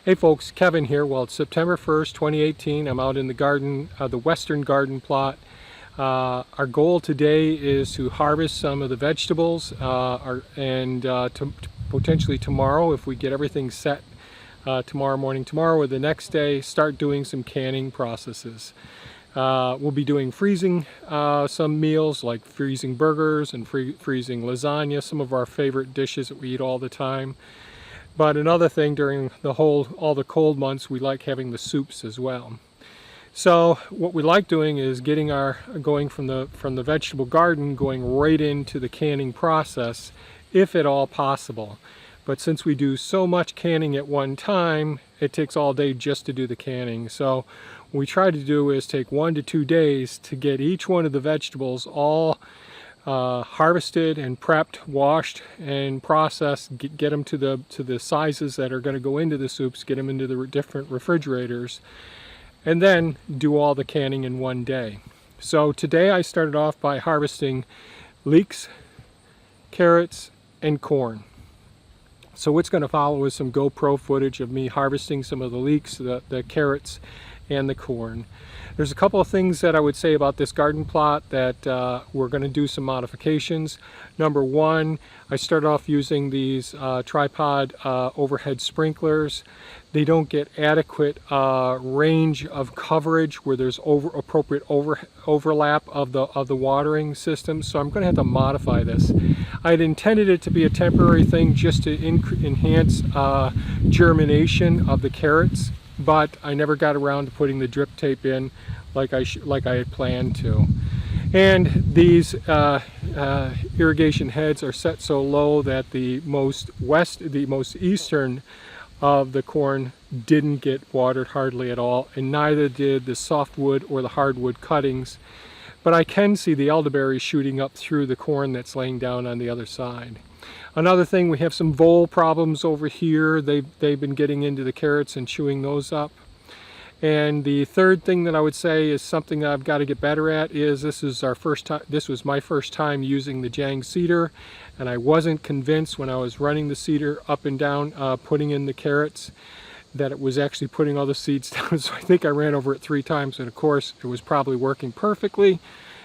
Hey folks, Kevin here. Well, it's September 1st, 2018. I'm out in the garden, the western garden plot. Our goal today is to harvest some of the vegetables and potentially tomorrow, if we get everything set tomorrow or the next day, start doing some canning processes. We'll be doing freezing some meals like freezing burgers and freezing lasagna, some of our favorite dishes that we eat all the time. But another thing, during all the cold months, we like having the soups as well. So what we like doing is going from the vegetable garden, going right into the canning process, if at all possible. But since we do so much canning at one time, it takes all day just to do the canning. So what we try to do is take 1 to 2 days to get each one of the vegetables all harvested and prepped, washed and processed, get them to the sizes that are going to go into the soups, get them into the different refrigerators, and then do all the canning in one day. So today I started off by harvesting leeks, carrots, and corn. So what's going to follow is some GoPro footage of me harvesting some of the leeks, the carrots, and the corn. There's a couple of things that I would say about this garden plot that we're going to do some modifications. Number one, I started off using these tripod overhead sprinklers. They don't get adequate range of coverage where there's appropriate overlap of the watering system, so I'm going to have to modify this. I had intended it to be a temporary thing just to enhance germination of the carrots, but I never got around to putting the drip tape in like I had planned to. And these irrigation heads are set so low that the most eastern of the corn didn't get watered hardly at all, and neither did the softwood or the hardwood cuttings. But I can see the elderberries shooting up through the corn that's laying down on the other side. Another thing, we have some vole problems over here. They've been getting into the carrots and chewing those up. And the third thing that I would say is something that I've got to get better at is this was my first time using the Jang seeder, and I wasn't convinced when I was running the seeder up and down putting in the carrots that it was actually putting all the seeds down. So I think I ran over it 3 times, and of course it was probably working perfectly,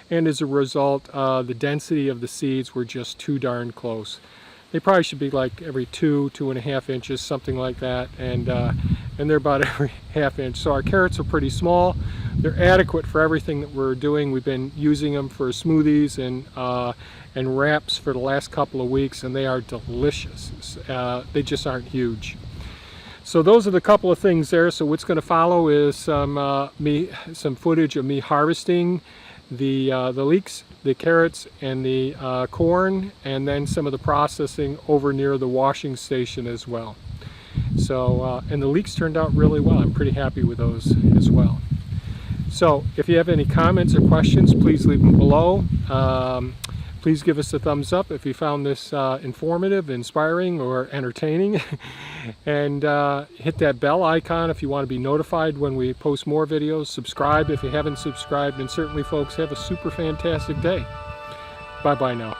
and as a result the density of the seeds were just too darn close. They probably should be like every 2.5 inches, something like that, and they're about every ½ inch. So our carrots are pretty small. They're adequate for everything that we're doing. We've been using them for smoothies and wraps for the last couple of weeks, and they are delicious. They just aren't huge. So those are the couple of things there. So what's going to follow is some footage of me harvesting the leeks, the carrots, and the corn, and then some of the processing over near the washing station as well. So and the leeks turned out really well. I'm pretty happy with those as well. So if you have any comments or questions, please leave them below. Please give us a thumbs up if you found this informative, inspiring, or entertaining. And hit that bell icon if you want to be notified when we post more videos. Subscribe if you haven't subscribed. And certainly, folks, have a super fantastic day. Bye-bye now.